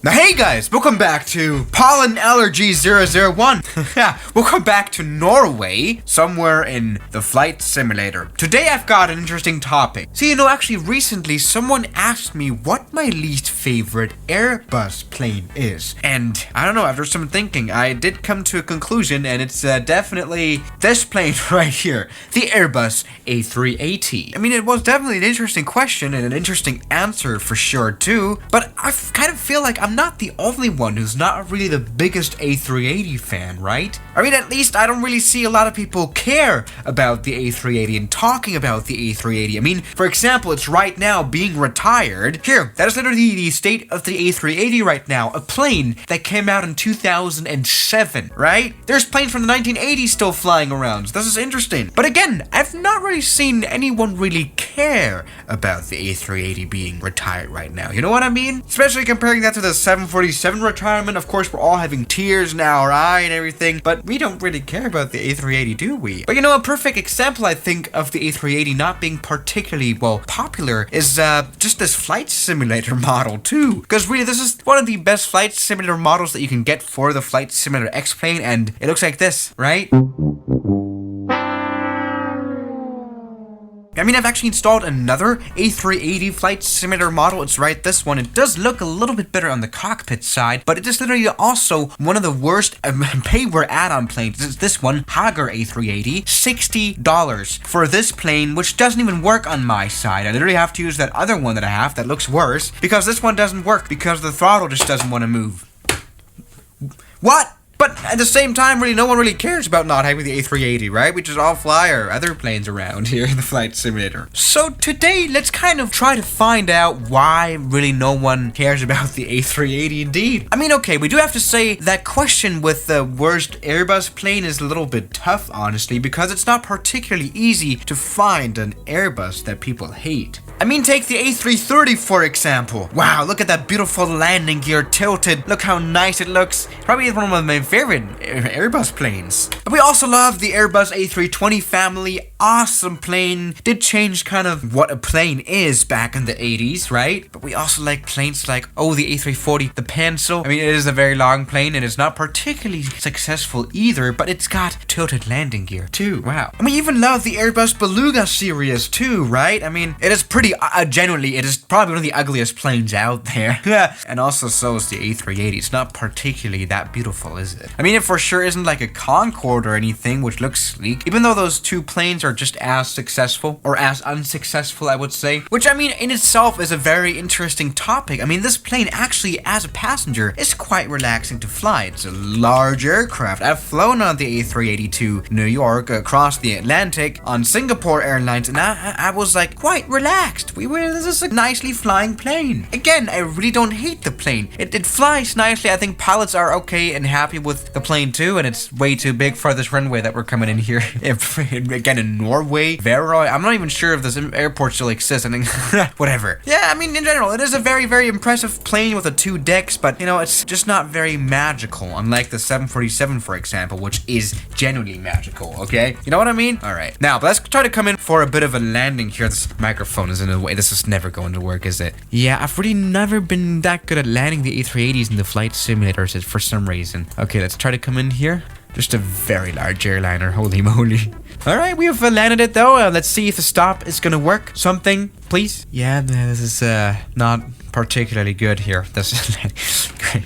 Now hey guys, welcome back to Pollen Allergy 001. Welcome back to Norway, somewhere in the flight simulator. Today I've got an interesting topic. So actually recently someone asked me what my least favorite Airbus plane is. And I don't know, after some thinking, I did come to a conclusion, and it's definitely this plane right here, the Airbus A380. I mean, it was definitely an interesting question and an interesting answer for sure too, but I kind of feel like I'm not the only one who's not really the biggest A380 fan, right? I mean, at least I don't really see a lot of people care about the A380 and talking about the A380. I mean, for example, it's right now being retired. Here, that is literally the state of the A380 right now, a plane that came out in 2007, right? There's planes from the 1980s still flying around, so this is interesting. But again, I've not really seen anyone really care about the A380 being retired right now. You know what I mean? Especially comparing that to the 747 retirement. Of course, we're all having tears in our eye and everything, but we don't really care about the A380, do we? But a perfect example, I think, of the A380 not being particularly, popular is just this flight simulator model too. Because really, this is one of the best flight simulator models that you can get for the Flight Simulator X-Plane, and it looks like this, right? I mean, I've actually installed another A380 flight simulator model. It's right, this one. It does look a little bit better on the cockpit side, but it is literally also one of the worst payware add-on planes. It's this one, Hager A380, $60 for this plane, which doesn't even work on my side. I literally have to use that other one that I have that looks worse, because this one doesn't work, because the throttle just doesn't want to move. What? But at the same time, really, no one really cares about not having the A380, right? We just all fly our other planes around here in the flight simulator. So today, let's kind of try to find out why really no one cares about the A380 indeed. I mean, okay, we do have to say that question with the worst Airbus plane is a little bit tough, honestly, because it's not particularly easy to find an Airbus that people hate. I mean, take the A330 for example. Wow, look at that beautiful landing gear tilted. Look how nice it looks. Probably one of my favorite Airbus planes. But we also love the Airbus A320 family. Awesome plane. Did change kind of what a plane is back in the 80s, right? But we also like planes like, the A340, the Pencil. I mean, it is a very long plane and it's not particularly successful either, but it's got tilted landing gear too. Wow. And we even love the Airbus Beluga series too, right? I mean, it is pretty, genuinely, it is probably one of the ugliest planes out there. And also so is the A380. It's not particularly that beautiful, is it? I mean, it for sure isn't like a Concorde or anything, which looks sleek, even though those two planes are just as successful, or as unsuccessful, I would say, which I mean in itself is a very interesting topic. I mean, this plane actually, as a passenger, is quite relaxing to fly. It's a large aircraft. I've flown on the A380 to New York, across the Atlantic, on Singapore Airlines, and I was like quite relaxed. This is a nicely flying plane. Again, I really don't hate the plane. It flies nicely. I think pilots are okay and happy with the plane too, and it's way too big for this runway that we're coming in here. Again, in Norway, Veroy. I'm not even sure if this airport still exists. I think, whatever. Yeah, I mean, in general, it is a very, very impressive plane with the 2 decks, but it's just not very magical, unlike the 747, for example, which is genuinely magical, okay? You know what I mean? Alright. Now, let's try to come in for a bit of a landing here. This microphone is in the way. This is never going to work, is it? Yeah, I've really never been that good at landing the A380s in the flight simulators for some reason. Okay, let's try to come in here. Just a very large airliner, holy moly. Alright, we have landed it though. Let's see if the stop is gonna work. Something, please. Yeah, this is not particularly good here. This is great.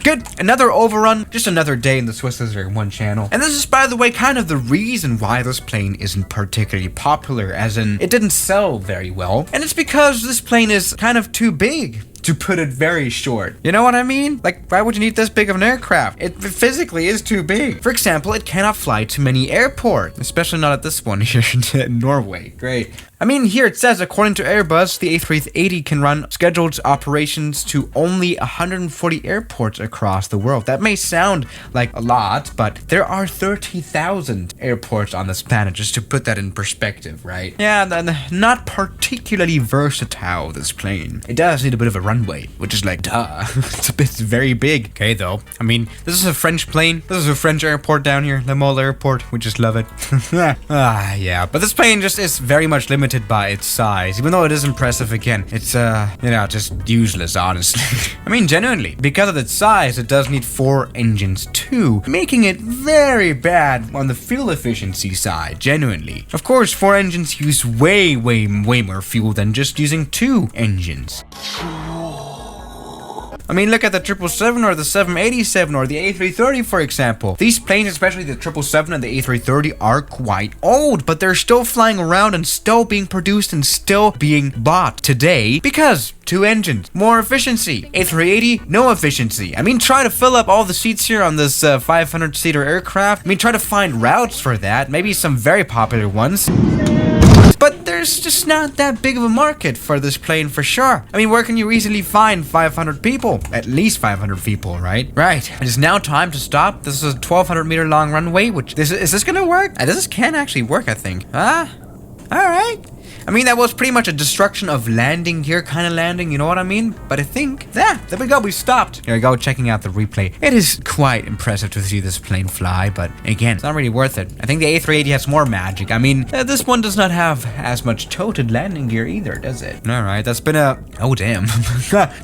Good, another overrun, just another day in the Swiss Lizard 1 channel. And this is, by the way, kind of the reason why this plane isn't particularly popular, as in, it didn't sell very well. And it's because this plane is kind of too big, to put it very short. You know what I mean? Like, why would you need this big of an aircraft? It physically is too big. For example, it cannot fly to many airports, especially not at this one here in Norway. Great. I mean, here it says, according to Airbus, the A380 can run scheduled operations to only 140 airports across the world. That may sound like a lot, but there are 30,000 airports on this planet, just to put that in perspective, right? Yeah, not particularly versatile, this plane. It does need a bit of a run runway, which is like, duh. It's very big. Okay, though. I mean, this is a French plane. This is a French airport down here, Le Mall Airport. We just love it. Yeah. But this plane just is very much limited by its size, even though it is impressive again. It's, just useless, honestly. I mean, genuinely, because of its size, it does need 4 engines too, making it very bad on the fuel efficiency side, genuinely. Of course, 4 engines use way more fuel than just using 2 engines. I mean, look at the 777 or the 787 or the A330, for example. These planes, especially the 777 and the A330, are quite old, but they're still flying around and still being produced and still being bought today because 2 engines, more efficiency. A380, no efficiency. I mean, try to fill up all the seats here on this 500-seater aircraft. I mean, try to find routes for that, maybe some very popular ones. But there's just not that big of a market for this plane for sure. I mean, where can you easily find 500 people? At least 500 people, right? Right. It is now time to stop. This is a 1,200 meter long runway, is this gonna work? This can actually work, I think. All right. I mean, that was pretty much a destruction of landing gear kind of landing, you know what I mean? But I think, there we go, we stopped. Here we go, checking out the replay. It is quite impressive to see this plane fly, but again, it's not really worth it. I think the A380 has more magic. I mean, this one does not have as much toted landing gear either, does it? All right, that's been oh damn,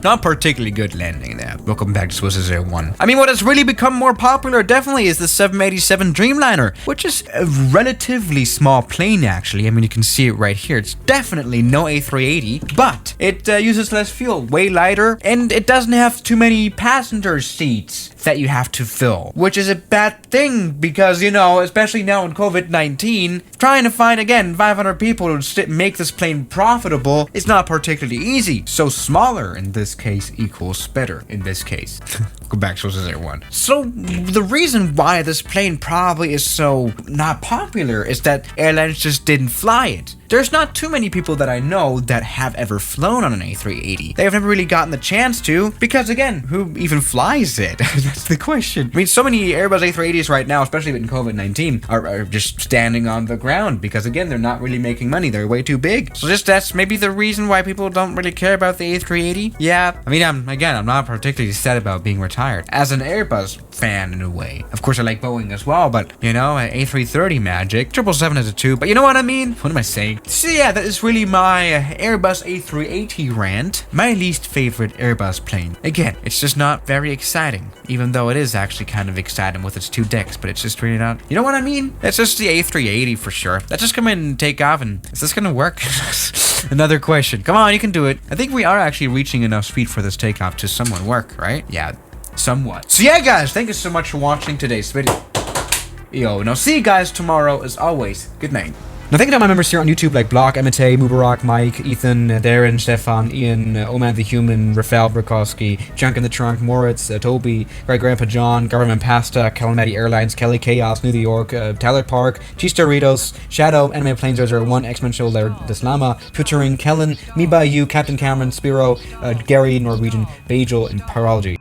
not particularly good landing there. Welcome back to Swiss Air 1. I mean, what has really become more popular definitely is the 787 Dreamliner, which is a relatively small plane actually. I mean, you can see it right here. It's definitely no A380, but it uses less fuel, way lighter, and it doesn't have too many passenger seats that you have to fill, which is a bad thing because, you know, especially now in COVID-19, trying to find, again, 500 people to make this plane profitable is not particularly easy. So smaller in this case equals better in this case. Go back to Swiss Air 1. So the reason why this plane probably is so not popular is that airlines just didn't fly it. There's not too many people that I know that have ever flown on an A380. They've never really gotten the chance to, because again, who even flies it? That's the question. I mean, so many Airbus A380s right now, especially in COVID-19, are just standing on the ground because again, they're not really making money. They're way too big. So just that's maybe the reason why people don't really care about the A380. Yeah, I mean, I'm not particularly sad about being retired as an Airbus fan in a way. Of course, I like Boeing as well, but you know, A330 magic. 777 is a 2, but you know what I mean? What am I saying? So yeah, that is really my Airbus A380 rant. My least favorite Airbus plane. Again, it's just not very exciting, even though it is actually kind of exciting with its 2 decks, but it's just really not. You know what I mean? It's just the A380 for sure. Let's just come in and take off, and is this gonna work? Another question. Come on, you can do it. I think we are actually reaching enough speed for this takeoff to somewhat work, right? Yeah, somewhat. So yeah, guys, thank you so much for watching today's video. Yo, now see you guys tomorrow as always. Good night. Now thank you to my members here on YouTube like Block, Emite, Mubarak, Mike, Ethan, Darren, Stefan, Ian, Oman the Human, Rafael Brikowski, Junk in the Trunk, Moritz, Toby, Great Grandpa John, Government Pasta, Calamity Airlines, Kelly Chaos, New York, Tyler Park, Cheese Doritos, Shadow, Anime Planes 001, X-Men Show, Laird Deslama, Futuring, Kellen, Me By You, Captain Cameron, Spiro, Gary, Norwegian, Bajel, and Parology.